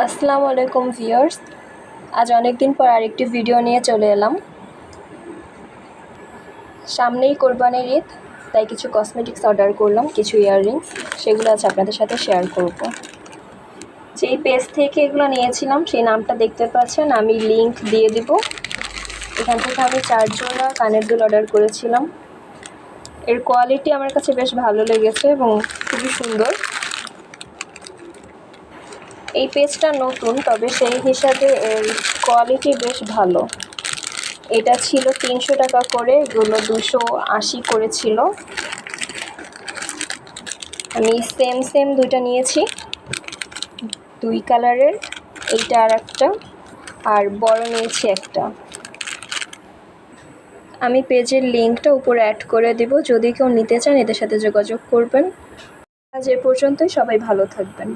আসসালামু আলাইকুম ভিউয়ার্স, আজ অনেক দিন পর আরেকটি ভিডিও নিয়ে চলে এলাম। সামনেই কোরবানির ঈদ, তাই কিছু কসমেটিক্স অর্ডার করলাম, কিছু ইয়াররিংস, সেগুলো আজ আপনাদের সাথে শেয়ার করব। যেই পেজ থেকে এগুলো নিয়েছিলাম সেই নামটা দেখতে পাচ্ছেন, আমি লিংক দিয়ে দিব। এখান থেকে আমি 4 জোড়া কানের দুল অর্ডার করেছিলাম। এর কোয়ালিটি আমার কাছে বেশ ভালো লেগেছে এবং খুবই সুন্দর। এই পেজটা নতুন, তবে সেই হিসাবে এর কোয়ালিটি বেশ ভালো। এটা ছিল 300 টাকা করে, এগুলো 280 করেছিল। আমি সেম দুইটা নিয়েছি, 2 কালারের, এইটা আর একটা, আর বড় নিয়েছি একটা। আমি পেজের লিঙ্কটা উপরে অ্যাড করে দেব, যদি কেউ নিতে চান এদের সাথে যোগাযোগ করবেন। আজ এ পর্যন্তই, সবাই ভালো থাকবেন।